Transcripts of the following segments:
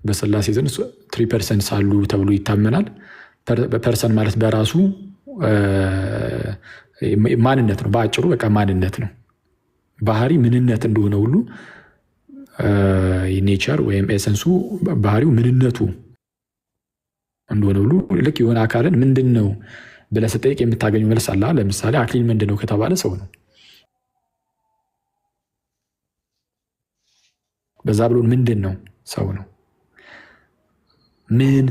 በስላሴ ዘንድ 3% ሳሉ ተብሎ ይታመናል። ፐርሰን ማለት በራሱ ማንነት ነው። በአጭሩ በቃ ማንነት ነው። ባህሪ ምንነት እንደሆነ ሁሉ ኔቸር ወይም ኤሰንሱ ባህሪው ምንነቱ እንደሆነ ሁሉ ልክ የሆነ አካልን ምንድን ነው ብለህ ስትጠይቅ የምታገኘው መልስ አለ። ለምሳሌ አክሊል ምንድን ነው ከተባለ ሰው ነው። በዛ ብሎ ምንድን ነው ሰው ነው። ምን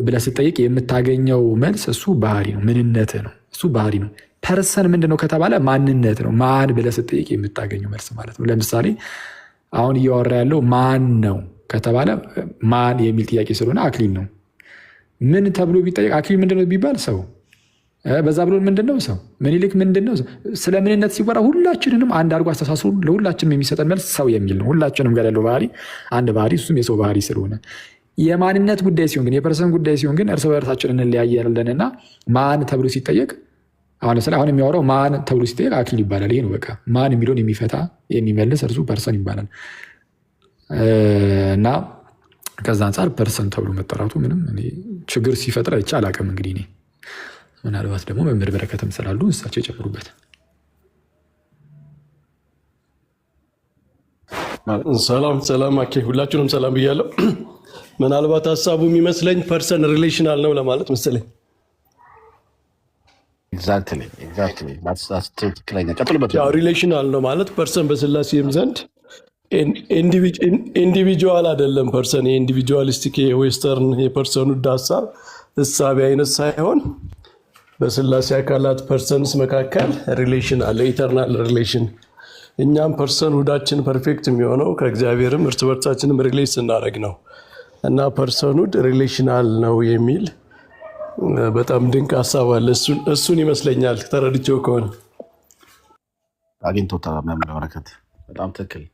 ብለህ ስትጠይቅ የምታገኘው መልስ እሱ ባህሪ ነው፣ ምንነት ነው። እሱ ባህሪ ነው። ፐርሰን ምንድን ነው ከተባለ ማንነት ነው። ማን ብለህ ስትጠይቅ የምታገኘው መልስ ማለት ነው። ለምሳሌ አሁን እያወራ ያለው ማን ነው ከተባለ ማን የሚል ጥያቄ ስለሆነ አክሊል ነው። ምን ተብሎ ቢጠየቅ አክሊል ምንድነው ቢባል ሰው። በዛ ብሎ ምንድነው ሰው። ምኒልክ ምንድነው ሰው። ስለ ምንነት ሲወራ ሁላችንንም አንድ አድርጎ አስተሳስሮ ለሁላችንም የሚሰጠን መልስ ሰው የሚል ነው። ሁላችንም ጋር ያለው ባህሪ አንድ ባህሪ፣ እሱም የሰው ባህሪ ስለሆነ የማንነት ጉዳይ ሲሆን ግን የፐርሰን ጉዳይ ሲሆን ግን እርስ በርሳችን እንለያያለንና ማን ተብሎ ሲጠየቅ አሁን ለምሳሌ አሁን የሚያወራው ማን ተብሎ ሲጠየቅ አክሊል ይባላል። ይሄ ነው በቃ ማን የሚለውን የሚፈታ የሚመልስ እርሱ ፐርሰን ይባላል። እና ከዛ አንጻር ፐርሰን ተብሎ መጠራቱ ምንም ችግር ሲፈጥር አይቼ አላውቅም። እንግዲህ እኔ ምናልባት ደግሞ መምህር በረከትም ስላሉ እሳቸው ይጨምሩበት። ሰላም አኬ፣ ሁላችሁንም ሰላም ብያለሁ። ምናልባት ሀሳቡ የሚመስለኝ ፐርሰን ሪሌሽናል ነው ለማለት መሰለኝ። ሪሌሽናል ነው ማለት ፐርሰን በስላሴም ዘንድ ኢንዲቪጁዋል አይደለም። ፐርሰን የኢንዲቪጁዋሊስቲክ የዌስተርን የፐርሰኑ ሀሳብ እሳቤ አይነት ሳይሆን በስላሴ አካላት ፐርሰንስ መካከል ሪሌሽን አለ፣ ኢተርናል ሪሌሽን። እኛም ፐርሰን ሁዳችን ፐርፌክት የሚሆነው ከእግዚአብሔርም እርስ በርሳችንም ሪሌት ስናደርግ ነው እና ፐርሰኑድ ሪሌሽናል ነው የሚል በጣም ድንቅ ሀሳብ አለ። እሱን ይመስለኛል ተረድቼው ከሆነ አግኝቶታል። መምህር በረከት በጣም ትክክል።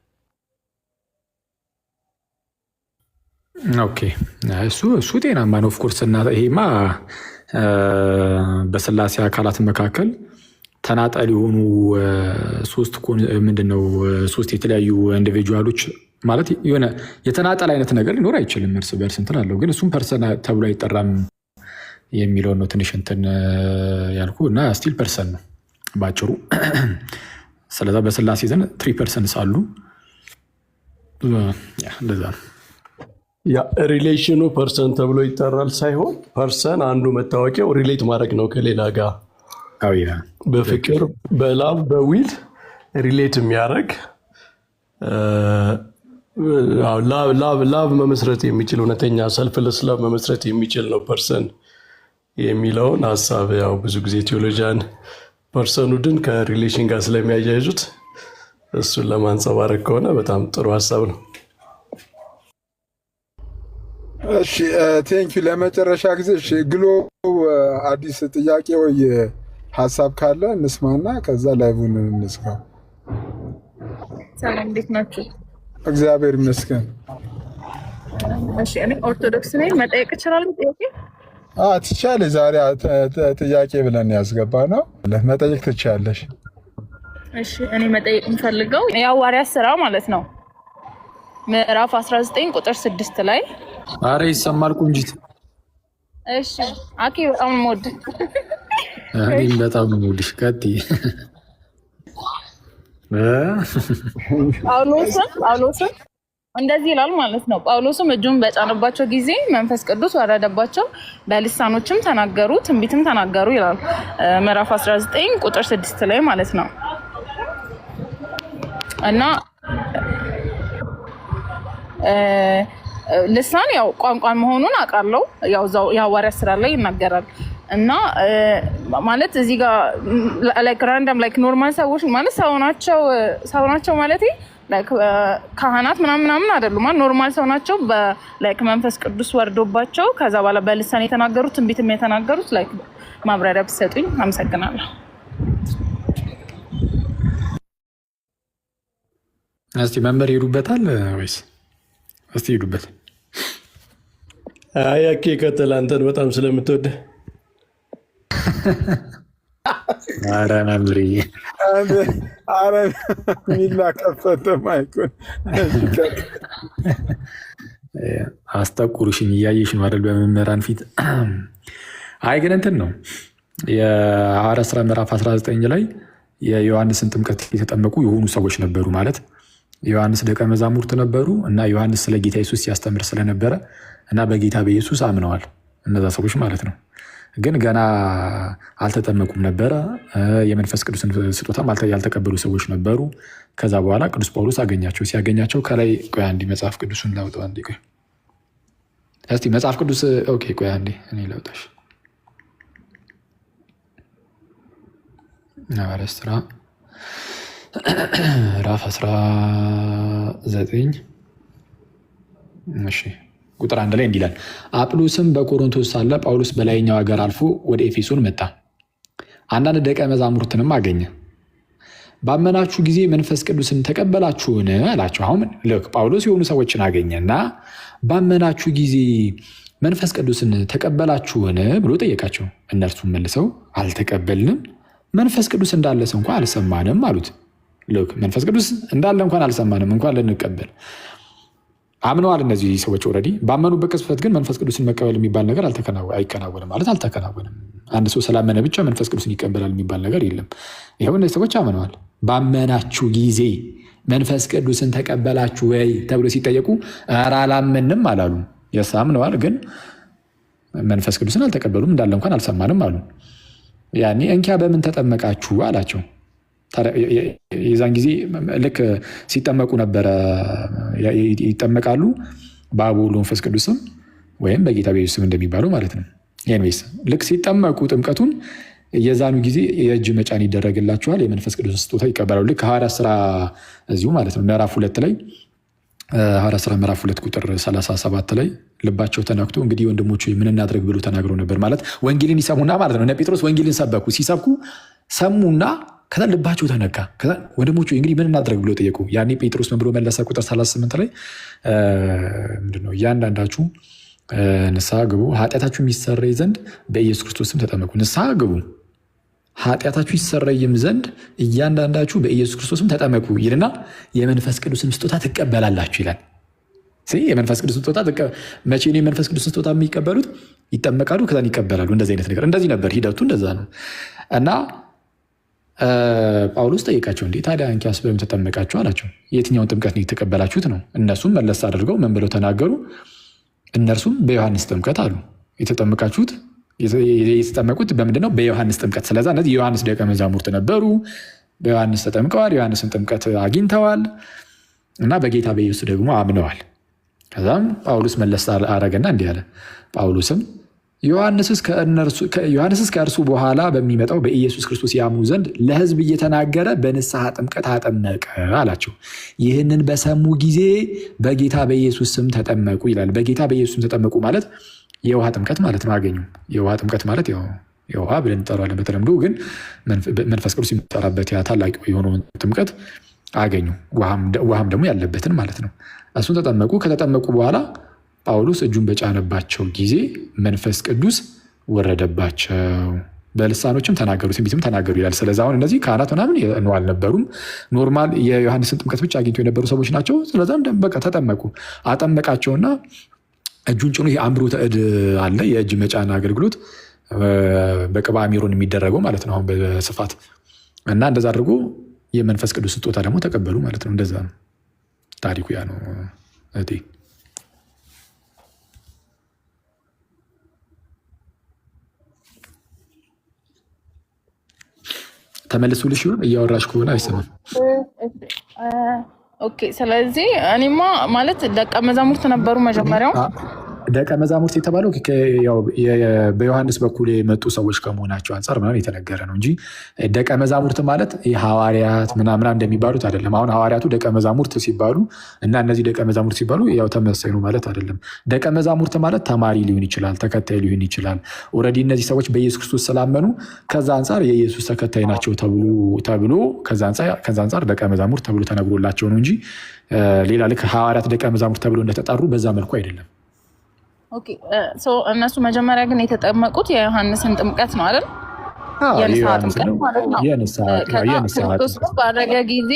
ኦኬ እሱ ጤናማ ነው። ኦፍኮርስ እና ይሄማ በስላሴ አካላት መካከል ተናጠል የሆኑ ሶስት የተለያዩ ኢንዲቪጁዋሎች ማለት የሆነ የተናጠል አይነት ነገር ሊኖር አይችልም። እርስ በርስ እንትን አለው፣ ግን እሱም ፐርሰን ተብሎ አይጠራም የሚለው ነው ትንሽ እንትን ያልኩ እና ስቲል ፐርሰን ነው ባጭሩ። ስለዛ በስላሴ ዘንድ 3% አሉ። እንደዛ ነው። ሪሌሽኑ ፐርሰን ተብሎ ይጠራል ሳይሆን ፐርሰን አንዱ መታወቂያው ሪሌት ማድረግ ነው ከሌላ ጋር በፍቅር በላቭ በዊል ሪሌት የሚያደርግ ላቭ መመስረት የሚችል እውነተኛ ሰልፍለስ ላቭ መመስረት የሚችል ነው ፐርሰን የሚለውን ሀሳብ ያው ብዙ ጊዜ ቴዎሎጂያን ፐርሰኑድን ከሪሌሽን ጋር ስለሚያያይዙት እሱን ለማንጸባረቅ ከሆነ በጣም ጥሩ ሀሳብ ነው። እሺ ቴንኪው። ለመጨረሻ ጊዜ እሺ፣ ግሎ አዲስ ጥያቄ ወይ ሀሳብ ካለ እንስማና ከዛ ላይቡን እንስካው። ሰላም፣ እንዴት ናችሁ? እግዚአብሔር ይመስገን። እሺ፣ እኔ ኦርቶዶክስ ነኝ። መጠየቅ እችላለሁ? ጥያቄ ትችያለሽ። ዛሬ ጥያቄ ብለን ያስገባ ነው። መጠየቅ ትችያለሽ። እሺ፣ እኔ መጠየቅ የምፈልገው የሐዋርያት ሥራ ማለት ነው ምዕራፍ 19 ቁጥር 6 ላይ አረ ይሰማል ቁንጂት። እሺ አኬ፣ በጣም ሞድ እኔም በጣም ነው የምወድሽ። ቀጥይ። ጳውሎስም እንደዚህ ይላል ማለት ነው። ጳውሎስም እጁን በጫነባቸው ጊዜ መንፈስ ቅዱስ ወረደባቸው፣ በልሳኖችም ተናገሩ፣ ትንቢትም ተናገሩ ይላል ምዕራፍ 19 ቁጥር 6 ላይ ማለት ነው። እና ልሳን ያው ቋንቋ መሆኑን አውቃለሁ። ያው የሐዋርያት ሥራ ላይ ይናገራል። እና ማለት እዚህ ጋር ላይክ ራንደም ላይክ ኖርማል ሰዎች ማለት ሰው ናቸው ማለት ላይክ ካህናት ምናምን አይደሉም። ኖርማል ሰው ናቸው። በላይክ መንፈስ ቅዱስ ወርዶባቸው ከዛ በኋላ በልሳን የተናገሩት ትንቢትም የተናገሩት ላይክ ማብራሪያ ብትሰጡኝ አመሰግናለሁ። እስቲ መምህር ይሄዱበታል ወይስ? እስቲ ይሄዱበት። አያኬ ከተል አንተን በጣም ስለምትወደ አረ መምህር አረ ሚላ ከፈተ ማይኩን አስጠቁርሽኝ እያየሽ ነው አይደል? በመምህራን ፊት። አይ ግን እንትን ነው የሐዋርያት ሥራ ምዕራፍ 19 ላይ የዮሐንስን ጥምቀት የተጠመቁ የሆኑ ሰዎች ነበሩ። ማለት ዮሐንስ ደቀ መዛሙርት ነበሩ እና ዮሐንስ ስለ ጌታ ኢየሱስ ሲያስተምር ስለነበረ እና በጌታ በኢየሱስ አምነዋል እነዛ ሰዎች ማለት ነው። ግን ገና አልተጠመቁም ነበረ። የመንፈስ ቅዱስን ስጦታም ያልተቀበሉ ሰዎች ነበሩ። ከዛ በኋላ ቅዱስ ጳውሎስ አገኛቸው። ሲያገኛቸው ከላይ ቆይ አንዴ መጽሐፍ ቅዱስን ላውጣው። አንዴ ቆይ እስቲ መጽሐፍ ቅዱስ ኦኬ፣ ቆይ አንዴ እኔ ላውጣሽ። ሐዋርያት ሥራ ምዕራፍ 19 እሺ ቁጥር 1 ላይ እንዲህ ይላል፣ አጵሎስም በቆሮንቶስ ሳለ ጳውሎስ በላይኛው ሀገር አልፎ ወደ ኤፌሶን መጣ። አንዳንድ ደቀ መዛሙርትንም አገኘ። ባመናችሁ ጊዜ መንፈስ ቅዱስን ተቀበላችሁን አላቸው። አሁን ልክ ጳውሎስ የሆኑ ሰዎችን አገኘና ባመናችሁ ጊዜ መንፈስ ቅዱስን ተቀበላችሁን ብሎ ጠየቃቸው። እነርሱም መልሰው አልተቀበልንም፣ መንፈስ ቅዱስ እንዳለስ እንኳን አልሰማንም አሉት። ልክ መንፈስ ቅዱስ እንዳለ እንኳን አልሰማንም እንኳን ልንቀበል። አምነዋል እነዚህ ሰዎች ኦልሬዲ። ባመኑበት ቅጽበት ግን መንፈስ ቅዱስን መቀበል የሚባል ነገር አይከናወንም ማለት አልተከናወንም። አንድ ሰው ስላመነ ብቻ መንፈስ ቅዱስን ይቀበላል የሚባል ነገር የለም። ይኸው እነዚህ ሰዎች አምነዋል። ባመናችሁ ጊዜ መንፈስ ቅዱስን ተቀበላችሁ ወይ ተብሎ ሲጠየቁ ኧረ አላመንም አላሉ። የስ አምነዋል፣ ግን መንፈስ ቅዱስን አልተቀበሉም፣ እንዳለ እንኳን አልሰማንም አሉ። ያኔ እንኪያ በምን ተጠመቃችሁ አላቸው። የዛን ጊዜ ልክ ሲጠመቁ ነበረ ይጠመቃሉ በአብ ወወልድ ወመንፈስ ቅዱስም ወይም በጌታ በኢየሱስ ስም እንደሚባለው ማለት ነው። ኤኒዌይስ ልክ ሲጠመቁ ጥምቀቱን የዛኑ ጊዜ የእጅ መጫን ይደረግላቸዋል፣ የመንፈስ ቅዱስ ስጦታ ይቀበላሉ። ልክ ሐዋርያት ሥራ እዚሁ ማለት ነው ምዕራፍ 2 ላይ ሐዋርያት ሥራ ምዕራፍ 2 ቁጥር 37 ላይ ልባቸው ተነክቶ እንግዲህ ወንድሞች ምን እናድርግ ብሎ ተናግሮ ነበር። ማለት ወንጌልን ይሰሙና ማለት ነው። እነ ጴጥሮስ ወንጌልን ሰበኩ። ሲሰብኩ ሰሙና ከዛ ልባቸው ተነካ። ከዛ ወንድሞቹ እንግዲህ ምን እናድርግ ብሎ ጠየቁ። ያኔ ጴጥሮስ ምን ብሎ መለሰ? ቁጥር 38 ላይ ምንድነው እያንዳንዳችሁ ንስሐ ግቡ፣ ኃጢአታችሁ የሚሰረይ ዘንድ በኢየሱስ ክርስቶስ ስም ተጠመቁ። ንስሐ ግቡ፣ ኃጢአታችሁ ይሰረይም ዘንድ እያንዳንዳችሁ በኢየሱስ ክርስቶስ ስም ተጠመቁ ይልና የመንፈስ ቅዱስን ስጦታ ትቀበላላችሁ ይላል። የመንፈስ ቅዱስ ስጦታ መቼ ነው የመንፈስ ቅዱስ ስጦታ የሚቀበሉት? ይጠመቃሉ፣ ከዛን ይቀበላሉ። እንደዚህ አይነት ነገር እንደዚህ ነበር ሂደቱ፣ እንደዛ ነው። እና ጳውሎስ ጠይቃቸው፣ እንዴ ታዲያ እንኪያስ በምን ተጠመቃችሁ አላቸው። የትኛውን ጥምቀት ነው የተቀበላችሁት ነው። እነሱም መለስ አድርገው ምን ብለው ተናገሩ? እነርሱም በዮሐንስ ጥምቀት አሉ። የተጠመቁት በምንድን ነው? በዮሐንስ ጥምቀት። ስለዛ እነዚህ የዮሐንስ ደቀ መዛሙርት ነበሩ። በዮሐንስ ተጠምቀዋል፣ ዮሐንስን ጥምቀት አግኝተዋል እና በጌታ በኢየሱስ ደግሞ አምነዋል። ከዛም ጳውሎስ መለስ አረገና እንዲህ አለ። ጳውሎስም ዮሐንስስ ከእርሱ በኋላ በሚመጣው በኢየሱስ ክርስቶስ ያምኑ ዘንድ ለሕዝብ እየተናገረ በንስሐ ጥምቀት አጠመቀ አላቸው። ይህንን በሰሙ ጊዜ በጌታ በኢየሱስ ስም ተጠመቁ ይላል። በጌታ በኢየሱስ ስም ተጠመቁ ማለት የውሃ ጥምቀት ማለት ነው። አገኙ። የውሃ ጥምቀት ማለት የውሃ ብለን እንጠራዋለን በተለምዶ፣ ግን መንፈስ ቅዱስ የሚጠራበት ያ ታላቅ የሆነውን ጥምቀት አገኙ። ውሃም ደግሞ ያለበትን ማለት ነው። እሱን ተጠመቁ። ከተጠመቁ በኋላ ጳውሎስ እጁን በጫነባቸው ጊዜ መንፈስ ቅዱስ ወረደባቸው፣ በልሳኖችም ተናገሩ፣ ትንቢትም ተናገሩ ይላል። ስለዚህ አሁን እነዚህ ካህናት ምናምን አልነበሩም። ኖርማል የዮሐንስን ጥምቀት ብቻ አግኝተው የነበሩ ሰዎች ናቸው። ስለዛ በቃ ተጠመቁ። አጠመቃቸውና እጁን ጭኖ የአምብሮተ እድ አለ፣ የእጅ መጫን አገልግሎት በቅባ ሜሮን የሚደረገው ማለት ነው አሁን በስፋት እና እንደዛ አድርጎ የመንፈስ ቅዱስ ስጦታ ደግሞ ተቀበሉ ማለት ነው። እንደዛ ነው ታሪኩ። ያ ነው እህቴ። ተመልሱልሽ ይሆን? እያወራሽ ከሆነ አይሰማም። ኦኬ። ስለዚህ እኔማ ማለት ደቀ መዛሙርት ነበሩ መጀመሪያው። ደቀ መዛሙርት የተባለው በዮሐንስ በኩል የመጡ ሰዎች ከመሆናቸው አንጻር ምናምን የተነገረ ነው እንጂ ደቀ መዛሙርት ማለት ሐዋርያት ምናምን እንደሚባሉት አይደለም። አሁን ሐዋርያቱ ደቀ መዛሙርት ሲባሉ እና እነዚህ ደቀ መዛሙርት ሲባሉ ያው ተመሳሳይ ነው ማለት አይደለም። ደቀ መዛሙርት ማለት ተማሪ ሊሆን ይችላል፣ ተከታይ ሊሆን ይችላል። ኦልሬዲ እነዚህ ሰዎች በኢየሱስ ክርስቶስ ስላመኑ ከዛ አንጻር የኢየሱስ ተከታይ ናቸው ተብሎ ከዛ አንጻር ደቀ መዛሙርት ተብሎ ተነግሮላቸው ነው እንጂ ሌላ ልክ ሐዋርያት ደቀ መዛሙርት ተብሎ እንደተጠሩ በዛ መልኩ አይደለም። ኦኬ። እነሱ መጀመሪያ ግን የተጠመቁት የዮሐንስን ጥምቀት ነው አይደል? የንስሐ ጥምቀት ማለት ነው። ክርስቶስ ባረገ ጊዜ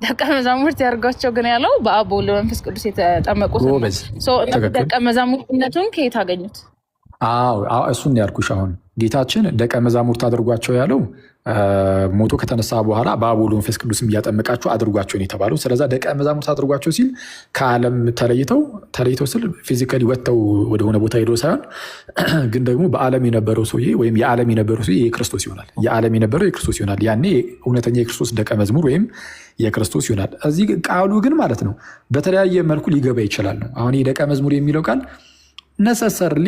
ደቀ መዛሙርት ያደርጓቸው ግን ያለው በአብ በወልድ በመንፈስ ቅዱስ የተጠመቁት ደቀ መዛሙርትነቱን ከየት አገኙት? እሱን ያልኩሽ አሁን ጌታችን ደቀ መዛሙርት አድርጓቸው ያለው ሞቶ ከተነሳ በኋላ በአብ ወልድ መንፈስ ቅዱስም እያጠመቃቸው አድርጓቸውን የተባለው። ስለዛ ደቀ መዛሙርት አድርጓቸው ሲል ከዓለም ተለይተው ስል ፊዚካሊ ወጥተው ወደሆነ ቦታ ሄዶ ሳይሆን ግን ደግሞ በዓለም የነበረው ሰውዬ ወይም የዓለም የነበረው ሰውዬ የክርስቶስ ይሆናል። የዓለም የነበረው የክርስቶስ ይሆናል። ያኔ እውነተኛ የክርስቶስ ደቀ መዝሙር ወይም የክርስቶስ ይሆናል። እዚህ ቃሉ ግን ማለት ነው በተለያየ መልኩ ሊገባ ይችላል ነው። አሁን የደቀ መዝሙር የሚለው ቃል ነሰሰርሊ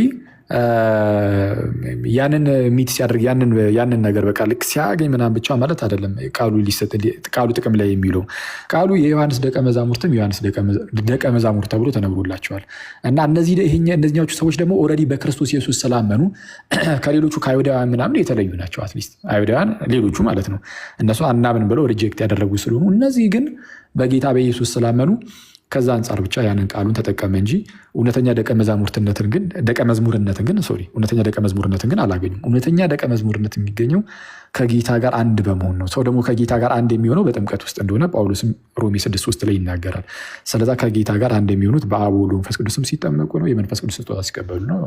ያንን ሚት ሲያደርግ ያንን ነገር በቃ ልክ ሲያገኝ ምናምን ብቻ ማለት አይደለም። ቃሉ ጥቅም ላይ የሚለው ቃሉ የዮሐንስ ደቀ መዛሙርትም ዮሐንስ ደቀ መዛሙርት ተብሎ ተነግሮላቸዋል። እና እነዚህኞቹ ሰዎች ደግሞ ኦልሬዲ በክርስቶስ ኢየሱስ ስላመኑ ከሌሎቹ ከአይሁዳውያን ምናምን የተለዩ ናቸው። አትሊስት አይሁዳውያን ሌሎቹ ማለት ነው እነሱ አናምን ብለው ሪጀክት ያደረጉ ስለሆኑ፣ እነዚህ ግን በጌታ በኢየሱስ ስላመኑ ከዛ አንጻር ብቻ ያንን ቃሉን ተጠቀመ እንጂ እውነተኛ ደቀ መዝሙርነትን ግን አላገኙም። እውነተኛ ደቀ መዝሙርነት የሚገኘው ከጌታ ጋር አንድ በመሆን ነው። ሰው ደግሞ ከጌታ ጋር አንድ የሚሆነው በጥምቀት ውስጥ እንደሆነ ጳውሎስም ሮሜ 6:3 ላይ ይናገራል። ስለዛ ከጌታ ጋር አንድ የሚሆኑት በአብ ወልድ መንፈስ ቅዱስም ሲጠመቁ ነው፣ የመንፈስ ቅዱስ ስጦታ ሲቀበሉ ነው።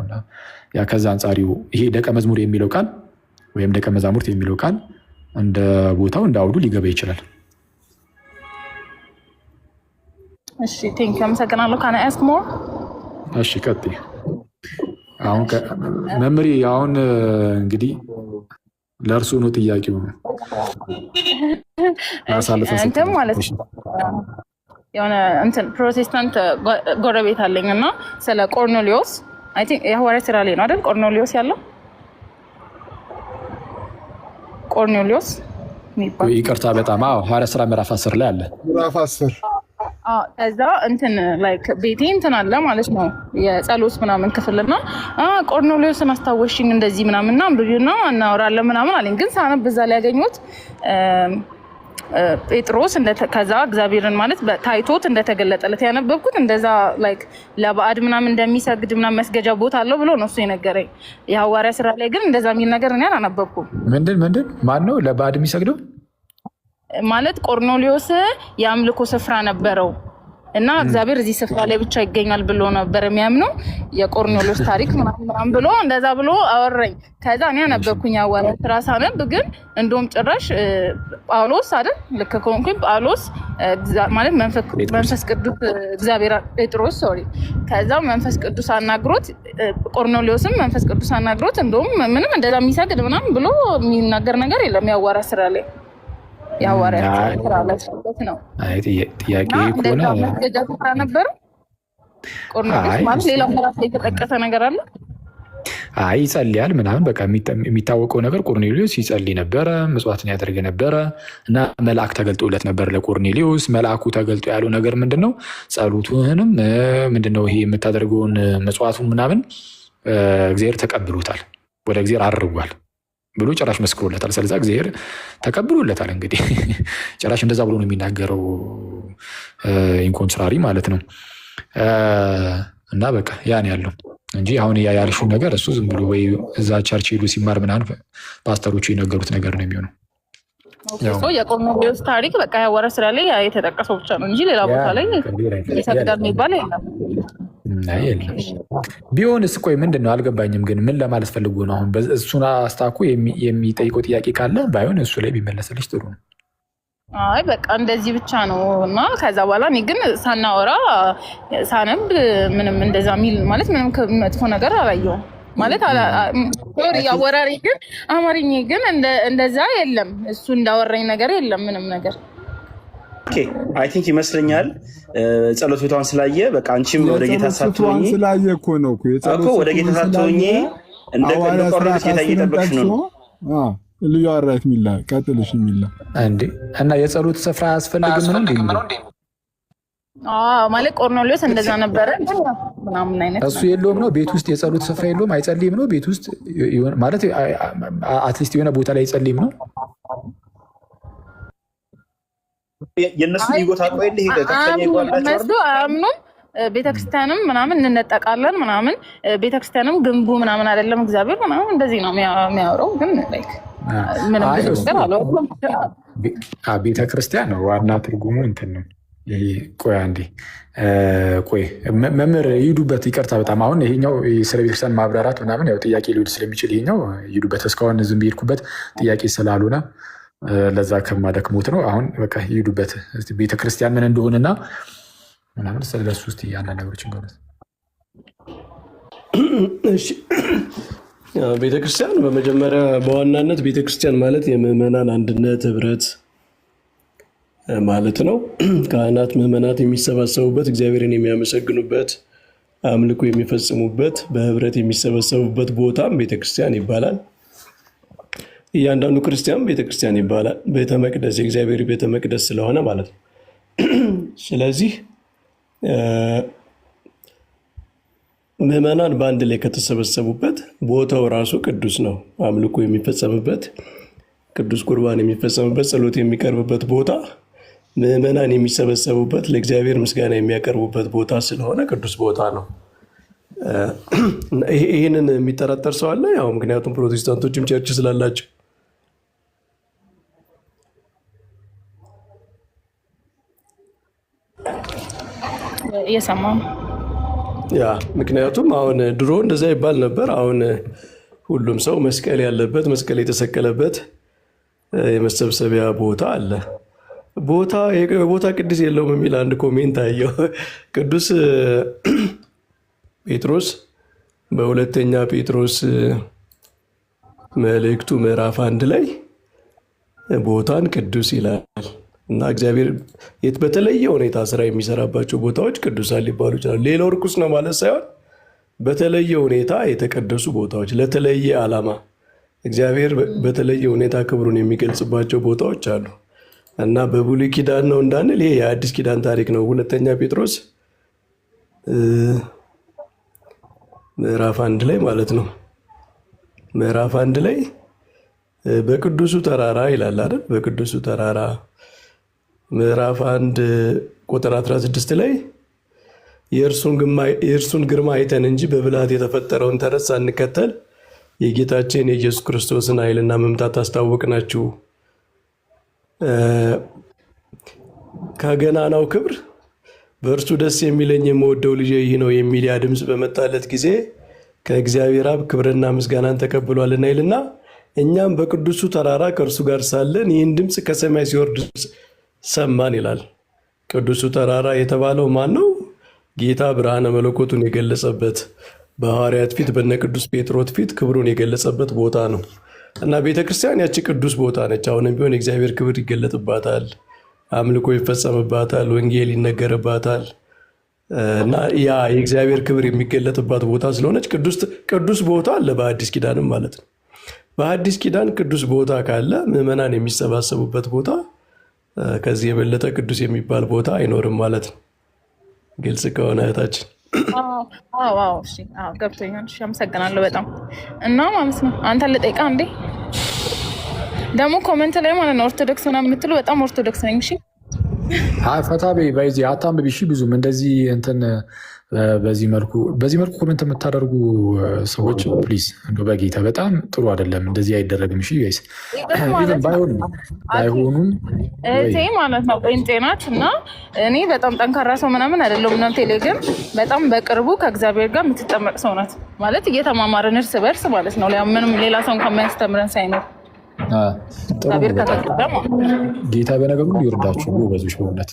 ያ ከዛ አንጻር ይሄ ደቀ መዝሙር የሚለው ቃል ወይም ደቀ መዛሙርት የሚለው ቃል እንደ ቦታው እንደ አውዱ ሊገባ ይችላል። እሺ ቴንክ ዩ አመሰግናለሁ። ካን አይ አስክ ሞር? እሺ ቀጥይ። አሁን መምሪ አሁን እንግዲህ ለእርሱ ነው ጥያቄው። እንትን ማለት የሆነ እንትን ፕሮቴስታንት ጎረቤት አለኝ እና ስለ ቆርኔሊዮስ አይ ቲንክ የሐዋርያት ሥራ ላይ ነው አይደል? ቆርኔሊዮስ ያለው ቆርኔሊዮስ የሚባል ይቅርታ፣ በጣም ሐዋርያት ሥራ ምዕራፍ 10 ላይ አለ። ምዕራፍ 10 ከዛ እንትን ላይክ ቤቴ እንትን አለ ማለት ነው የጸሎት ምናምን ክፍልና ቆርኔሊዮስን አስታወሽኝ እንደዚህ ምናምንና አንብቢውና እናወራለን ምናምን አለኝ። ግን ሳነብ እዛ ላይ ያገኙት ጴጥሮስ ከዛ እግዚአብሔርን ማለት ታይቶት እንደተገለጠለት ያነበብኩት እንደዛ ላይክ ለባዕድ ምናምን እንደሚሰግድ ምናምን መስገጃ ቦታ አለው ብሎ ነው እሱ የነገረኝ። የሐዋርያት ሥራ ላይ ግን እንደዛ የሚል ነገር እኔ አላነበብኩም። ምንድን ማን ነው ለባዕድ የሚሰግደው? ማለት ቆርኔሊዮስ የአምልኮ ስፍራ ነበረው እና እግዚአብሔር እዚህ ስፍራ ላይ ብቻ ይገኛል ብሎ ነበር የሚያምነው። የቆርኔሊዮስ ታሪክ ምናምን ብሎ እንደዛ ብሎ አወራኝ። ከዛ እኔ አነበብኩኝ ሐዋርያት ሥራ ሳነብ፣ ግን እንደውም ጭራሽ ጳውሎስ አይደል ልክ ከሆንኩኝ ጳውሎስ ማለት መንፈስ ቅዱስ እግዚአብሔር ጴጥሮስ ከዛ መንፈስ ቅዱስ አናግሮት ቆርኔሊዮስም መንፈስ ቅዱስ አናግሮት እንደውም ምንም እንደዛ የሚሰግድ ምናምን ብሎ የሚናገር ነገር የለም የሐዋርያት ሥራ ላይ። የሐዋርያት ሥራ ነው። አይ ጥያቄ ከሆነ መስገጃ ስፍራ ነበር ቆርኔሊዮስ ማለት ሌላ ምዕራፍ ላይ የተጠቀሰ ነገር አለ? አይ ይጸልያል ምናምን በቃ የሚታወቀው ነገር ቆርኔሊዮስ ይጸልይ ነበረ፣ ምጽዋትን ያደርግ ነበረ እና መልአክ ተገልጦለት ነበር ለቆርኔሊዮስ። መልአኩ ተገልጦ ያለው ነገር ምንድነው? ጸሎቱንም ምንድነው ይሄ የምታደርገውን ምጽዋቱን ምናምን እግዚአብሔር ተቀብሎታል፣ ወደ እግዚአብሔር አድርጓል ብሎ ጭራሽ መስክሮለታል። ስለዚህ እግዚአብሔር ተቀብሎለታል። እንግዲህ ጭራሽ እንደዛ ብሎ ነው የሚናገረው ኢንኮንትራሪ ማለት ነው። እና በቃ ያን ያለው እንጂ አሁን ያልሽው ነገር እሱ ዝም ብሎ ወይ እዛ ቸርች ሄዱ ሲማር ምናምን ፓስተሮቹ የነገሩት ነገር ነው የሚሆነው። የቆርኔሊዮስ ታሪክ በቃ የሐዋርያት ሥራ ላይ የተጠቀሰው ብቻ ነው እንጂ ሌላ ቦታ ላይ ይሰግዳል የሚባል የለም። ቢሆንስ ቆይ ምንድን ነው አልገባኝም። ግን ምን ለማለት ፈልጎ ነው? አሁን እሱን አስታኮ የሚጠይቀው ጥያቄ ካለ ባይሆን እሱ ላይ ቢመለስልሽ ጥሩ ነው። አይ በቃ እንደዚህ ብቻ ነው እና ከዛ በኋላ እኔ ግን ሳናወራ ሳነብ ምንም እንደዛ ሚል ማለት ምንም መጥፎ ነገር አላየሁም ማለት ያወራሪ ግን አማርኛ ግን እንደዛ የለም። እሱ እንዳወራኝ ነገር የለም ምንም ነገር። ኦኬ አይ ቲንክ ይመስለኛል ጸሎት ቤቷን ስላየ በቃ አንቺም ወደ ጌታ ሳትሆኚ ስላየ እኮ ነው እኮ ወደ ጌታ ሳትሆኚ እንደ ቆርኔሊዮስ ጌታ እየጠበቅሽ ነው። ልዩ አራት ሚላ ቀጥልሽ ሚላ እንዴ እና የጸሎት ስፍራ አያስፈልግም ነው እንዴ? ማለት ቆርኔሊዮስ እንደዛ ነበረ ምናምን አይነት እሱ የለውም ነው ቤት ውስጥ የጸሎት ስፍራ የለውም፣ አይጸልይም ነው ቤት ውስጥ ማለት አትሊስት የሆነ ቦታ ላይ አይጸልይም ነው። የነሱ ይጎታ ቆይልህ ከፍተኛ ይጓላቸው አያምኑም ቤተክርስቲያንም ምናምን እንነጠቃለን ምናምን ቤተክርስቲያንም ግንቡ ምናምን አይደለም እግዚአብሔር ምናምን እንደዚህ ነው የሚያወራው። ግን ላይክ ምንም ነገር አላወራም። ቤተክርስቲያን ነው ዋና ትርጉሙ እንትን ነው። ቆይ አንዴ ቆይ መምህር ይሄዱበት። ይቅርታ በጣም አሁን ይሄኛው ስለ ቤተክርስቲያን ማብራራት ምናምን ያው ጥያቄ ሊሆን ስለሚችል ይሄኛው ይሄዱበት። እስካሁን ዝም ብሄድኩበት ጥያቄ ስላልሆነ ለዛ ከማደክሞት ነው። አሁን በቃ ይሄዱበት ቤተክርስቲያን ምን እንደሆነና ምናምን ስለሱ ውስጥ ያንዳንድ ነገሮች እንደሆነ። እሺ ቤተክርስቲያን በመጀመሪያ በዋናነት ቤተክርስቲያን ማለት የምዕመናን አንድነት ህብረት ማለት ነው። ካህናት ምዕመናት የሚሰባሰቡበት እግዚአብሔርን የሚያመሰግኑበት አምልኮ የሚፈጽሙበት በህብረት የሚሰበሰቡበት ቦታም ቤተክርስቲያን ይባላል። እያንዳንዱ ክርስቲያን ቤተክርስቲያን ይባላል። ቤተ መቅደስ የእግዚአብሔር ቤተ መቅደስ ስለሆነ ማለት ነው። ስለዚህ ምዕመናን በአንድ ላይ ከተሰበሰቡበት ቦታው ራሱ ቅዱስ ነው። አምልኮ የሚፈጸምበት ቅዱስ ቁርባን የሚፈጸምበት ጸሎት የሚቀርብበት ቦታ ምዕመናን የሚሰበሰቡበት ለእግዚአብሔር ምስጋና የሚያቀርቡበት ቦታ ስለሆነ ቅዱስ ቦታ ነው። ይህንን የሚጠራጠር ሰው አለ? ያው ምክንያቱም ፕሮቴስታንቶችም ቸርች ስላላቸው እየሰማ ነው። ያ ምክንያቱም አሁን ድሮ እንደዛ ይባል ነበር። አሁን ሁሉም ሰው መስቀል ያለበት መስቀል የተሰቀለበት የመሰብሰቢያ ቦታ አለ። ቦታ ቅዱስ የለውም የሚል አንድ ኮሜንት አየው። ቅዱስ ጴጥሮስ በሁለተኛ ጴጥሮስ መልእክቱ ምዕራፍ 1 ላይ ቦታን ቅዱስ ይላል እና እግዚአብሔር በተለየ ሁኔታ ስራ የሚሰራባቸው ቦታዎች ቅዱሳን ሊባሉ ይችላሉ። ሌላው ርኩስ ነው ማለት ሳይሆን በተለየ ሁኔታ የተቀደሱ ቦታዎች ለተለየ ዓላማ እግዚአብሔር በተለየ ሁኔታ ክብሩን የሚገልጽባቸው ቦታዎች አሉ እና በብሉይ ኪዳን ነው እንዳንል ይሄ የአዲስ ኪዳን ታሪክ ነው። ሁለተኛ ጴጥሮስ ምዕራፍ 1 ላይ ማለት ነው። ምዕራፍ 1 ላይ በቅዱሱ ተራራ ይላል አይደል? በቅዱሱ ተራራ ምዕራፍ 1 ቁጥር 16 ላይ የእርሱን ግርማ አይተን እንጂ በብልሃት የተፈጠረውን ተረት ሳንከተል የጌታችን የኢየሱስ ክርስቶስን ኃይልና መምጣት አስታወቅናችሁ። ከገናናው ክብር በእርሱ ደስ የሚለኝ የምወደው ልጄ ይህ ነው የሚል ያ ድምፅ በመጣለት ጊዜ ከእግዚአብሔር አብ ክብርና ምስጋናን ተቀብሏልና ይልና እኛም በቅዱሱ ተራራ ከእርሱ ጋር ሳለን ይህን ድምፅ ከሰማይ ሲወርድ ሰማን ይላል። ቅዱሱ ተራራ የተባለው ማን ነው? ጌታ ብርሃነ መለኮቱን የገለጸበት በሐዋርያት ፊት በነ ቅዱስ ጴጥሮስ ፊት ክብሩን የገለጸበት ቦታ ነው እና ቤተክርስቲያን ያቺ ቅዱስ ቦታ ነች። አሁንም ቢሆን የእግዚአብሔር ክብር ይገለጥባታል፣ አምልኮ ይፈጸምባታል፣ ወንጌል ይነገርባታል እና ያ የእግዚአብሔር ክብር የሚገለጥባት ቦታ ስለሆነች ቅዱስ ቦታ አለ በአዲስ ኪዳንም ማለት ነው። በአዲስ ኪዳን ቅዱስ ቦታ ካለ ምዕመናን የሚሰባሰቡበት ቦታ ከዚህ የበለጠ ቅዱስ የሚባል ቦታ አይኖርም ማለት ነው። ግልጽ ከሆነ እህታችን ገብቶኛል። አመሰግናለሁ በጣም እና ማለት ነው አንተ ልጠይቃ እንዴ ደግሞ ኮመንት ላይ ማለት ነው ኦርቶዶክስ ምናምን የምትሉ በጣም ኦርቶዶክስ ነኝ። እሺ ፈታ በይዚ አታንብቢ። እሺ ብዙም እንደዚህ እንትን በዚህ መልኩ ኮመንት የምታደርጉ ሰዎች ፕሊዝ እንደው በጌታ በጣም ጥሩ አይደለም። እንደዚህ አይደረግም። እሺ ጋይስ ባይሆኑም እቴ ማለት ነው ጴንጤ ናት እና እኔ በጣም ጠንካራ ሰው ምናምን አይደለም። እናንተ ላይ ግን በጣም በቅርቡ ከእግዚአብሔር ጋር የምትጠመቅ ሰው ናት ማለት እየተማማርን እርስ በርስ ማለት ነው ምንም ሌላ ሰው ከሚያስተምረን ሳይኖር ጌታ በነገር ሁሉ ይርዳችሁ ጎበዞች። በእውነት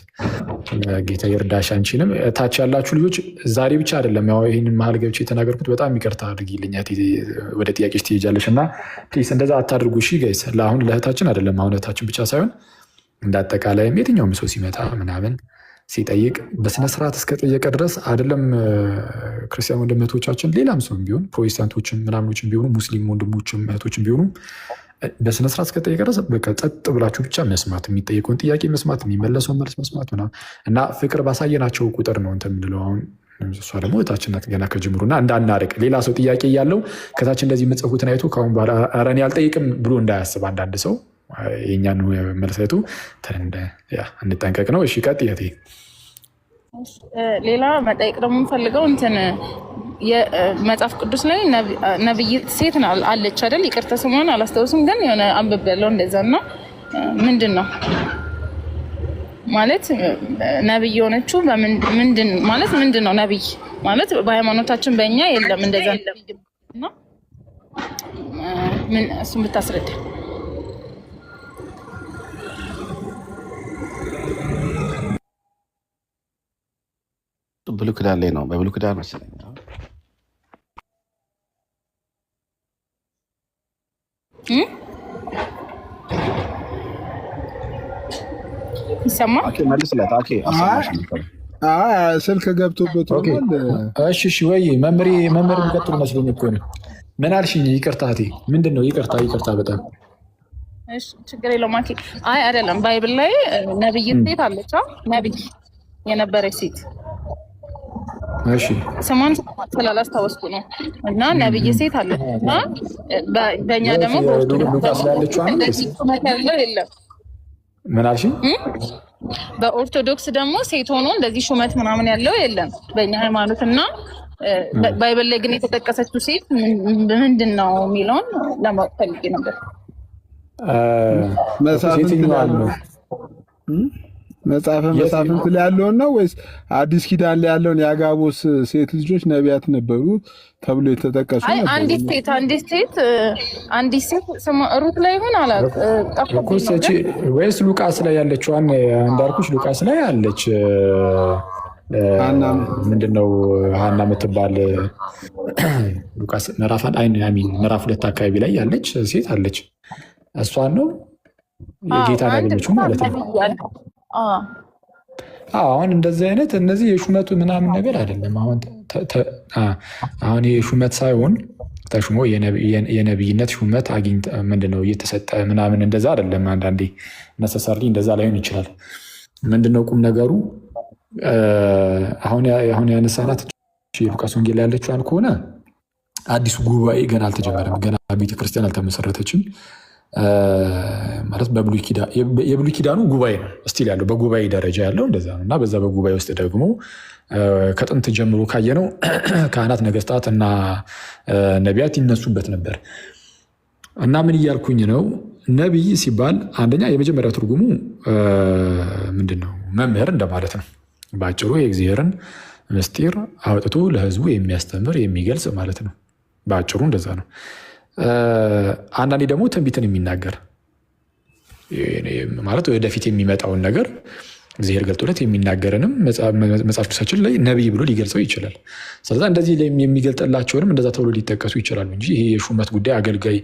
ጌታ ይርዳሽ። አንቺንም ታች ያላችሁ ልጆች ዛሬ ብቻ አይደለም ያው ይህንን መሀል ገብቼ የተናገርኩት በጣም ይቅርታ አድርጊልኝ። ወደ ጥያቄች ትሄጃለሽ እና ፕሊስ እንደዛ አታድርጉ። እሺ ጋይስ ለአሁን ለእህታችን አይደለም አሁን እህታችን ብቻ ሳይሆን እንዳጠቃላይም የትኛውም ሰው ሲመጣ ምናምን ሲጠይቅ በስነስርዓት እስከጠየቀ ድረስ አይደለም ክርስቲያን ወንድሞቻችን ሌላም ሰው ቢሆን ፕሮቴስታንቶችም ምናምኖችም ቢሆኑ ሙስሊም ወንድሞችም እህቶችም ቢሆኑ በስነስርዓት እስከጠየቀ ድረስ በቃ ጸጥ ብላችሁ ብቻ መስማት፣ የሚጠየቀውን ጥያቄ መስማት፣ የሚመለሰውን መልስ መስማት እና ፍቅር ባሳየናቸው ቁጥር ነው እንትን የምንለው። አሁን እሷ ደግሞ እህታችን ናት ገና ከጅምሩ እና እንዳናርቅ ሌላ ሰው ጥያቄ እያለው ከታች እንደዚህ የምጽፉትን አይቶ ከአሁን በኋላ ኧረ እኔ አልጠይቅም ብሎ እንዳያስብ አንዳንድ ሰው የእኛን መልስ አይቶ እንጠንቀቅ ነው። እሺ ቀጥይ እህቴ። ሌላ መጠየቅ ደግሞ የምፈልገው እንትን የመጽሐፍ ቅዱስ ላይ ነብይት ሴት አለች አይደል? ይቅርታ ስሟን አላስታውስም፣ ግን የሆነ አንብቤያለሁ እንደዛ እና ምንድን ነው ማለት ነብይ የሆነችው ምንድን ነው ነብይ ማለት? በሃይማኖታችን በእኛ የለም እንደዛ እና ምን እሱን ብታስረዳ። ብሉይ ኪዳን ላይ ነው፣ በብሉይ ኪዳን መሰለኝ ይሰማ መልስለት። ስልክ ገብቶበት እሺ ወይ መምህር የሚቀጥሉ መስሎኝ እኮ ነው። ምን አልሽኝ? ይቅርታ እህቴ፣ ምንድን ነው? ይቅርታ በጣም እሺ፣ ችግር የለውም። አይ አይደለም፣ ባይብል ላይ ነብይት ሴት አለች፣ ነብይ የነበረች ሴት። እሺ፣ ስሟን ስላላስታወስኩ ነው። እና ነብይ ሴት አለች እና በእኛ ደግሞ ሉቃስ ላይ ያለችው ያለው የለም። ምን አልሽኝ? በኦርቶዶክስ ደግሞ ሴት ሆኖ እንደዚህ ሹመት ምናምን ያለው የለም በእኛ ሃይማኖት። እና ባይብል ላይ ግን የተጠቀሰችው ሴት ምንድን ነው የሚለውን ለማወቅ ፈልጌ ነበር። መጽሐፈ መሳፍንት ላይ ያለውን ነው ወይስ አዲስ ኪዳን ላይ ያለውን? የአጋቦስ ሴት ልጆች ነቢያት ነበሩ ተብሎ የተጠቀሱ ነበር። አንዲት ሴት ስሟ ሩት ላይ ይሆን ወይስ ሉቃስ ላይ ያለችዋን? እንዳልኩሽ ሉቃስ ላይ አለች። ምንድነው ሀና የምትባል ሉቃስ ምዕራፍ 2 አካባቢ ላይ ያለች ሴት አለች። እሷን ነው የጌታ ያገኘችው ማለት ነው። አሁን እንደዚህ አይነት እነዚህ የሹመቱ ምናምን ነገር አይደለም። አሁን የሹመት ሳይሆን ተሹሞ የነብይነት ሹመት አግኝተ ምንድነው እየተሰጠ ምናምን እንደዛ አይደለም። አንዳንዴ ነሰሰርሊ እንደዛ ላይሆን ይችላል። ምንድነው ቁም ነገሩ? አሁን ያነሳናት የሉቃስ ወንጌል ያለችዋን ከሆነ አዲሱ ጉባኤ ገና አልተጀመረም። ገና ቤተክርስቲያን አልተመሰረተችም። ማለት የብሉይ ኪዳኑ ጉባኤ ነው ስቲል ያለው በጉባኤ ደረጃ ያለው እንደዛ ነው። እና በዛ በጉባኤ ውስጥ ደግሞ ከጥንት ጀምሮ ካየነው ካህናት፣ ነገስታት እና ነቢያት ይነሱበት ነበር። እና ምን እያልኩኝ ነው? ነቢይ ሲባል አንደኛ የመጀመሪያ ትርጉሙ ምንድነው? መምህር እንደማለት ነው። በአጭሩ የእግዚአብሔርን ምስጢር አውጥቶ ለህዝቡ የሚያስተምር የሚገልጽ ማለት ነው። በአጭሩ እንደዛ ነው። አንዳንዴ ደግሞ ትንቢትን የሚናገር ማለት ወደፊት የሚመጣውን ነገር እግዚአብሔር ገልጦለት የሚናገርንም መጽሐፍ ቅዱሳችን ላይ ነቢይ ብሎ ሊገልጸው ይችላል። ስለዛ እንደዚህ የሚገልጥላቸውንም እንደዛ ተብሎ ሊጠቀሱ ይችላሉ እንጂ ይሄ የሹመት ጉዳይ አገልጋይ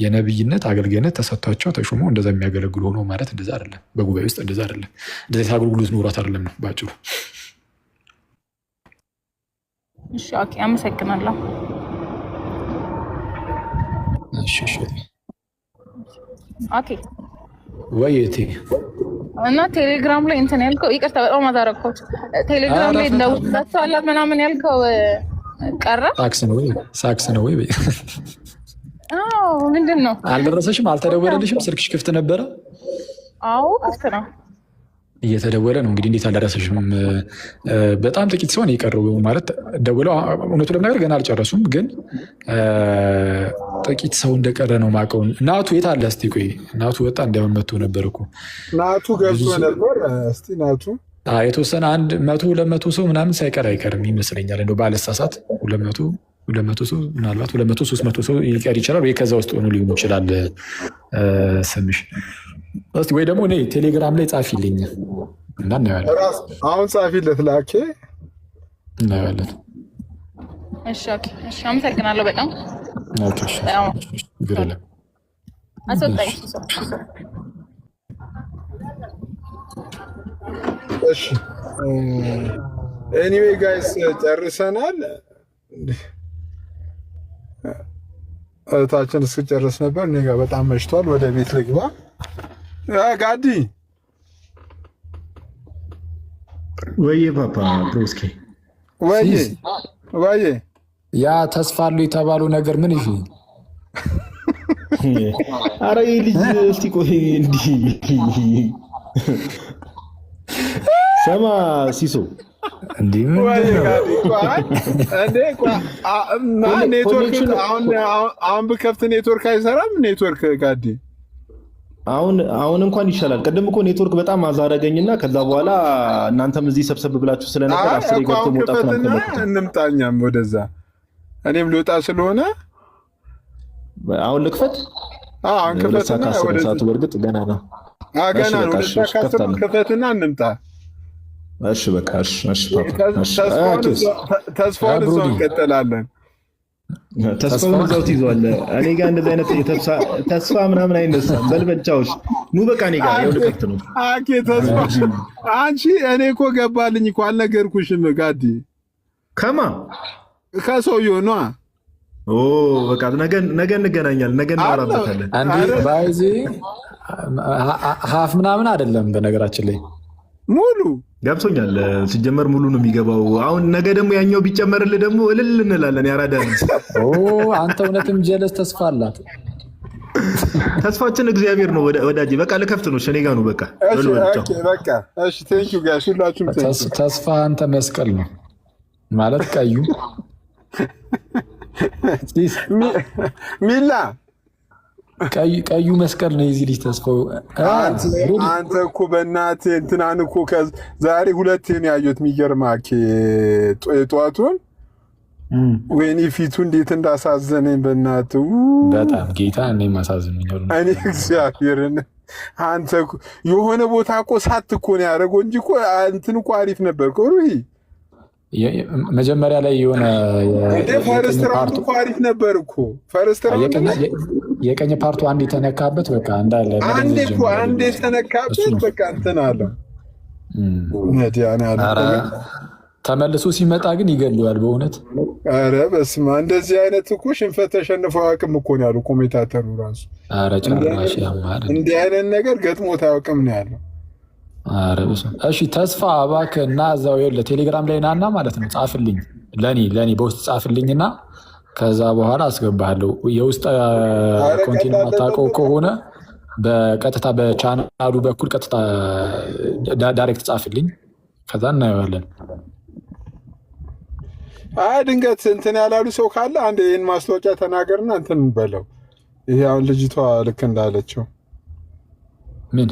የነቢይነት አገልጋይነት ተሰጥቷቸው ተሹሞ እንደዛ የሚያገለግሉ ሆኖ ማለት እንደዛ አይደለም። በጉባኤ ውስጥ እንደዛ አይደለም። እንደዚህ አገልግሎት ኖሯት አይደለም ነው ባጭሩ። እሺ፣ ኦኬ፣ አመሰግናለሁ። ኦኬ ወይቴ እና ቴሌግራም ላይ እንትን ያልከው ይቅርታ፣ በጣም አዛረኩት። ቴሌግራም ላይ እንደውላችኋል ምናምን ያልከው ቀረ። ሳክስ ነው ወይ? አዎ፣ ምንድን ነው? አልደረሰሽም? አልተደወለልሽም? ስልክሽ ክፍት ነበረ? አዎ፣ ክፍት ነው። እየተደወለ ነው እንግዲህ። እንዴት አልደረሰሽም? በጣም ጥቂት ሰው ነው የቀረው። ማለት ደውለው እውነቱ ለመናገር ገና አልጨረሱም፣ ግን ጥቂት ሰው እንደቀረ ነው የማውቀው። ናቱ የት አለ? እስኪ ቆይ፣ ናቱ ወጣ እንዲያውም መጥቶ ነበር እኮ። ናቱ ገብቶ ነበር። እስኪ ናቱ የተወሰነ 100-200 ሰው ምናምን ሳይቀር አይቀርም ይመስለኛል። እንደው ባለሳሳት 200 ሰው ምናልባት 200-300 ሰው ሊቀር ይችላል፣ ወይ ከዛ ውስጥ ሆኖ ሊሆን ይችላል ስምሽ። እስኪ ወይ ደግሞ እኔ ቴሌግራም ላይ ጻፊልኝ እና እናየዋለን። አሁን ጻፊለት ላኬ እናየዋለን። እሺ፣ አመሰግናለሁ በጣም። አስወጣኝ። እሺ፣ ኤኒዌይ ጋይስ ጨርሰናል። እህታችን እስክጨርስ ነበር። እኔ ጋር በጣም መሽቷል። ወደ ቤት ልግባ። ጋዲ ወይዬ ፓፓ ብሮስኬ ወይዬ ያ ተስፋ አለው የተባለው ነገር ምን ይሄ? አረ ይህ ልጅ እስቲ ቆይ እንዲህ ሰማ ሲሶ እንዲህ ኔትወርክ አሁን ብከፍት ኔትወርክ አይሰራም። ኔትወርክ ጋዲ አሁን እንኳን ይሻላል። ቅድም እኮ ኔትወርክ በጣም አዛረገኝና ከዛ በኋላ እናንተም እዚህ ሰብሰብ ብላችሁ ስለነበር አስሬ ገብቶ መውጣት ነው። እንምጣኛም ወደዛ እኔም ልወጣ ስለሆነ አሁን ልክፈት። አሁን ክፈትና ወደ ሰዓቱ በርግጥ ገና ነው። ገና ነው። ለተካተሉ ክፈትና እንምጣ። እሺ በቃ እሺ ፓፓ ተስፋውን እዛው እንቀጥላለን። ተስፋውን እዛው ትይዟለህ። እኔ ጋር እንደዚህ አይነት ተስፋ ምናምን አይነሳም። በልበቻዎች ኑ በቃ እኔ ጋር ይኸውልህ ከፍት ነው። አኬ ተስፋ አንቺ እኔ እኮ ገባልኝ እኮ አልነገርኩሽም ጋዲ። ከማ ከሰውዬው ነዋ። ኦ በቃ ነገ እንገናኛለን። ነገ እናወራበታለን። አንዴ ባይዚ ሀፍ ምናምን አይደለም በነገራችን ላይ ሙሉ ገብቶኛል። ሲጀመር ሙሉ ነው የሚገባው። አሁን ነገ ደግሞ ያኛው ቢጨመርልህ ደግሞ እልል እንላለን። ያራዳል። አንተ እውነትም ጀለስ ተስፋ አላት። ተስፋችን እግዚአብሔር ነው ወዳጅ። በቃ ልከፍት ነው። እኔ ጋር ነው በቃ በቃ እሺ። ቴንክ ዩ ጋሽ ሁላችሁም። ተስፋ አንተ መስቀል ነው ማለት ቀዩ ሚላ ቀዩ መስቀል ነው የዚህ ልጅ ተስፋው። አንተ እኮ በእናትህ እንትናን እኮ ዛሬ ሁለቴን ያየሁት የሚገርምህ ጠዋቱን ወይኔ ፊቱ እንዴት እንዳሳዘነኝ በእናትህ በጣም ጌታ እኔ ማሳዝነኛል። እኔ እግዚአብሔርን አንተ የሆነ ቦታ እኮ ሳት እኮ ነው ያደረገው እንጂ እኮ እንትን እኮ አሪፍ ነበር እኮ ሩሂ መጀመሪያ ላይ የሆነ ፈርስት ራውንድ እኮ አሪፍ ነበር እኮ ፈርስት ራውንድ የቀኝ ፓርቱ አንድ የተነካበት በቃ እንዳለ አንድ የተነካበት በቃ እንትን አለ ተመልሶ ሲመጣ ግን ይገለዋል በእውነት። ኧረ በስመ አብ እንደዚህ አይነት እኮ ሽንፈት ተሸንፈው አያውቅም እኮ ነው ያሉ ኮሜንታተሩ ራሱ። ኧረ ጭራሽ ያማል እንዲህ አይነት ነገር ገጥሞት አያውቅም ነው ያለው። እሺ ተስፋ እባክህ እና እዛው ይኸውልህ ቴሌግራም ላይ ናና ማለት ነው ጻፍልኝ፣ ለኔ በውስጥ ጻፍልኝና ከዛ በኋላ አስገባለሁ። የውስጥ ኮንቲኒ ማታውቀው ከሆነ በቀጥታ በቻናሉ በኩል ቀጥታ ዳይሬክት ጻፍልኝ፣ ከዛ እናየዋለን። አይ ድንገት እንትን ያላሉ ሰው ካለ አንድ ይህን ማስታወቂያ ተናገርና እንትን በለው። ይሄ አሁን ልጅቷ ልክ እንዳለችው ምን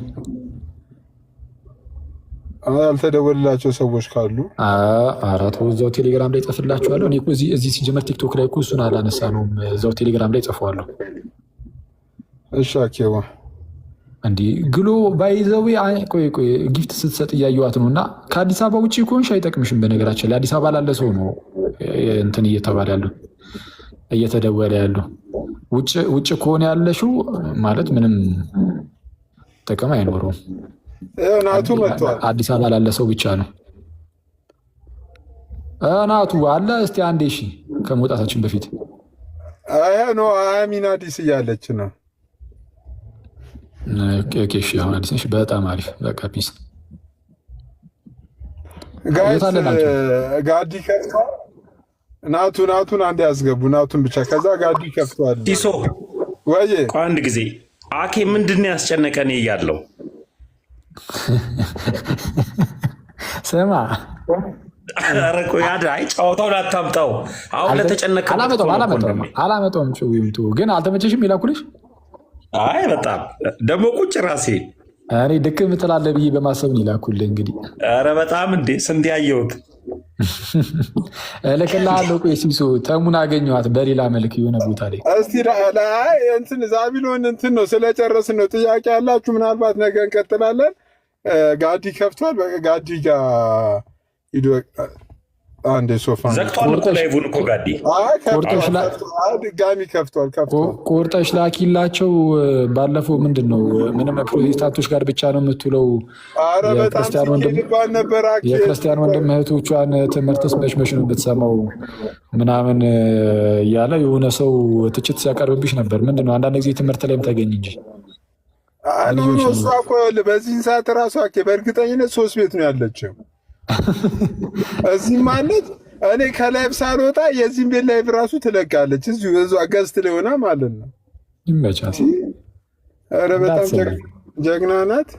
ያልተደወልላቸው ሰዎች ካሉ አራት እዛው ቴሌግራም ላይ ጽፍላችኋለሁ። እኔ እዚህ ሲጀመር ቲክቶክ ላይ እኮ እሱን አላነሳነውም። እዛው ቴሌግራም ላይ ጽፈዋለሁ። እሺ አኬዋ እንዲህ ግሎ ባይዘዊ ቆይ ጊፍት ስትሰጥ እያየዋት ነው። እና ከአዲስ አበባ ውጭ ከሆንሽ አይጠቅምሽም። በነገራችን ላይ አዲስ አበባ ላለ ሰው ነው እንትን እየተባለ ያለው እየተደወለ ያለው። ውጭ ከሆነ ያለሽው ማለት ምንም ጥቅም አይኖረውም። ናቱ መጥቷል። አዲስ አበባ ላለ ሰው ብቻ ነው። ናቱ አለ። እስቲ አንዴ እሺ፣ ከመውጣታችን በፊት ነው አሚን አዲስ እያለች ነው። እሺ አሁን አዲስ ነሽ። በጣም አሪፍ። በቃ ፒስ ጋዲ ከፍቷል። ናቱን አንዴ ያስገቡ። ናቱን ብቻ ከዛ ጋዲ ከፍቷል። ቲሶ ወይ አንድ ጊዜ አኬ ምንድን ነው ያስጨነቀን እያለው ስማ ኧረ ቆይ አይ ጨዋታውን አታምጣው። አሁን ለተጨነቀ አላመጣውም። ግን አልተመቸሽም ይላኩልሽ። አይ በጣም ደግሞ ቁጭ ራሴ እኔ ድክም ትላለህ ብዬ በማሰብ ነው ይላኩልህ። እንግዲህ ኧረ በጣም እንዴ ስንት ያየሁት እልክልሃለሁ። ቆይ ሲሶ ተሙን አገኘኋት በሌላ መልክ የሆነ ቦታ ላይ። እስቲ ላይ እንትን ዛቢሎን እንትን ነው ስለጨረስን ነው። ጥያቄ ያላችሁ ምናልባት ነገ እንቀጥላለን። ጋዲ ከፍቷል። ጋዲ ጋር ሂዶ አንዴ ሶፋ ዘግቷል እኮ ላይቡን እኮ ጋዲ ድጋሚ ከፍቷል። ቆርጠሽ ላኪላቸው። ባለፈው ምንድን ነው ምንም ፕሮቴስታንቶች ጋር ብቻ ነው የምትውለው። የክርስቲያን ወንድም እህቶቿን ትምህርትስ መሽመሽ ነው የምትሰማው ምናምን እያለ የሆነ ሰው ትችት ሲያቀርብብሽ ነበር። ምንድን ነው አንዳንድ ጊዜ ትምህርት ላይም ተገኝ እንጂ እሷ እኮ በዚህን ሰዓት ራሷ በእርግጠኝነት 3 ቤት ነው ያለችው። እዚህ ማለት እኔ ከላይፍ ሳልወጣ የዚህም ቤት ላይፍ ራሱ ትለቃለች። እዚሁ ገዝት ላይ ሆና ማለት ነው። ይመቻት። ኧረ በጣም ጀግና ናት።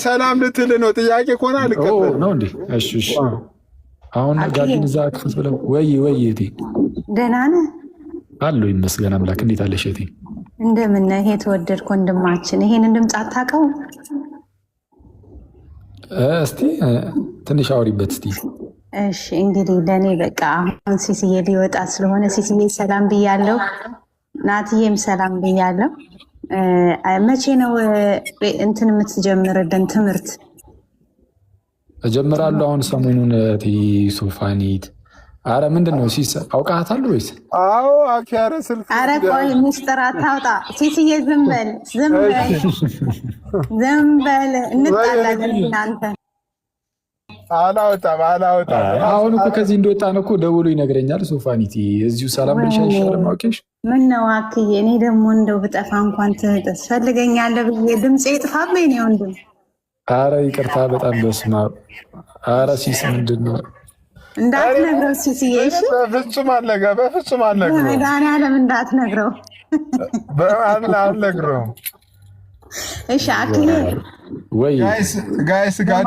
ሰላም ልትል ነው። ጥያቄ ከሆነ አልቀበልም ነው እንዴ? እሺ እሺ። አሁን ጋዲን እዛ ክፍት ብለው ወይ እቴ ደህና ነህ? አለሁ ይመስገን አምላክ። እንዴት አለሽ እቴ? እንደምን ነህ? ይሄ የተወደድክ ወንድማችን ይሄንን ድምፅ አታውቀውም? እስቲ ትንሽ አውሪበት እስቲ። እሺ እንግዲህ ለእኔ በቃ አሁን ሲስዬ ሊወጣ ስለሆነ ሲስዬ ሰላም ብያለሁ፣ ናትዬም ሰላም ብያለሁ። መቼ ነው እንትን የምትጀምርልን ትምህርት? እጀምራለሁ አሁን ሰሞኑን ሶፋኒት። አረ ምንድን ነው ሲስ አውቃታል ወይስ? አዎ አኪያረ ስልክ። አረ ቆይ ሚስጥር አታውጣ ሲስዬ፣ ዝም በል እንጣላለን እናንተ። አላወጣም። አሁን እኮ ከዚህ እንደወጣን እኮ ደውሎ ይነግረኛል። ሶፋኒቲ እዚሁ ሰላም ብለሽ አይሻልም? አውቄሽ ምን ነው አክዬ፣ እኔ ደግሞ እንደው ብጠፋ እንኳን ትፈልገኛለህ ብዬ ድምፄ ይጥፋብኝ ነው ወንድም። አረ ይቅርታ በጣም በስማ። አረ ሲስ ምንድን ነው እንዳትነግረው ሲስዬ። እሺ በፍጹም አልነግረውም። መድኃኒዓለም እንዳትነግረው። አልነግረውም። እሺ አክዬ ወይ ጋይስ ጋዲ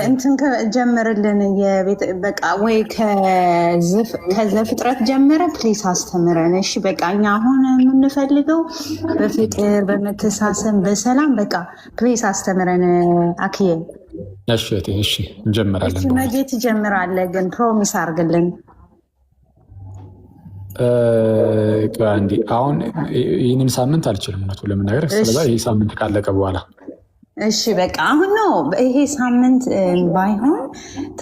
እንትን ጀምርልን በቃ ወይ ከዘፍጥረት ጀምረ ፕሊስ አስተምረን። እሺ በቃ እኛ አሁን የምንፈልገው በፍቅር በመተሳሰብ በሰላም በቃ ፕሊስ አስተምረን አክዬ። እሺ እንጀምራለን። መቼ ትጀምራለህ ግን? ፕሮሚስ አድርግልን። እንዲ አሁን ይህንን ሳምንት አልችልም እውነቱ ለመናገር። ስለዛ ይህ ሳምንት ካለቀ በኋላ እሺ በቃ አሁን ነው። ይሄ ሳምንት ባይሆን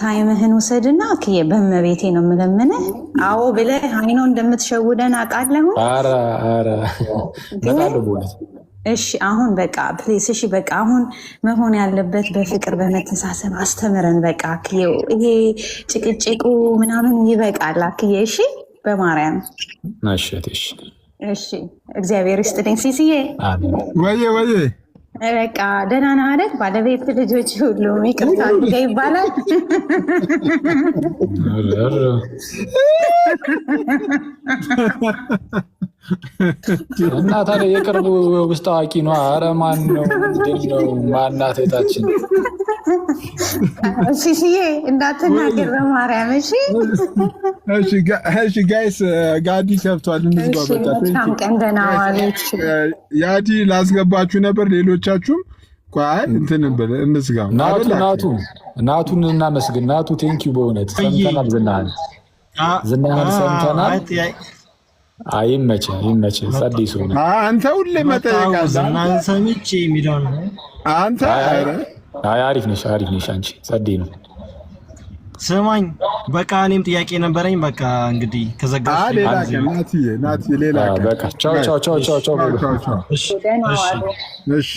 ታይምህን ውሰድና ክዬ በመቤቴ ነው የምለምንህ። አዎ ብለህ አይኖ እንደምትሸውደን አውቃለሁ። ኧረ በጣም በእውነት እሺ አሁን በቃ ፕሊስ። እሺ በቃ አሁን መሆን ያለበት በፍቅር በመተሳሰብ አስተምረን። በቃ ክዬ ይሄ ጭቅጭቁ ምናምን ይበቃል ክዬ። እሺ በማርያም እሺ። እግዚአብሔር ይስጥልኝ ሲስዬ። ወየ በቃ ደህና ነህ አይደል? ባለቤት ልጆች ሁሉ ይቅርታ ይባላል። እና ታዲያ የቅርቡ ውስጥ አዋቂ ነው። ኧረ ማን ነው? ምንድን ነው? ማናት እህታችን? ሲስዬ እንዳትናገር በማርያም። እሺ ጋይስ ጋዲ ከብቷል። በጣም ቀን ደህና ዋለች። ያዲ ላስገባችሁ ነበር። ሌሎቻችሁም እንትን እንዝጋው። ናቱን እናመስግን። ናቱ ቴንኪው በእውነት ሰምተናል። ዝናህን ሰምተናል። ይመችህ ጸዴ ሰው ነህ አንተ። ሁሌ መጠየቃለህ። ሰምቼ የሚለውን አንተ አሪፍ ነሽ አንቺ ጸዴ ነው። ስማኝ በቃ እኔም ጥያቄ ነበረኝ። በቃ እንግዲህ ከዘጋሽ ሌላ በቃ ቻው። እሺ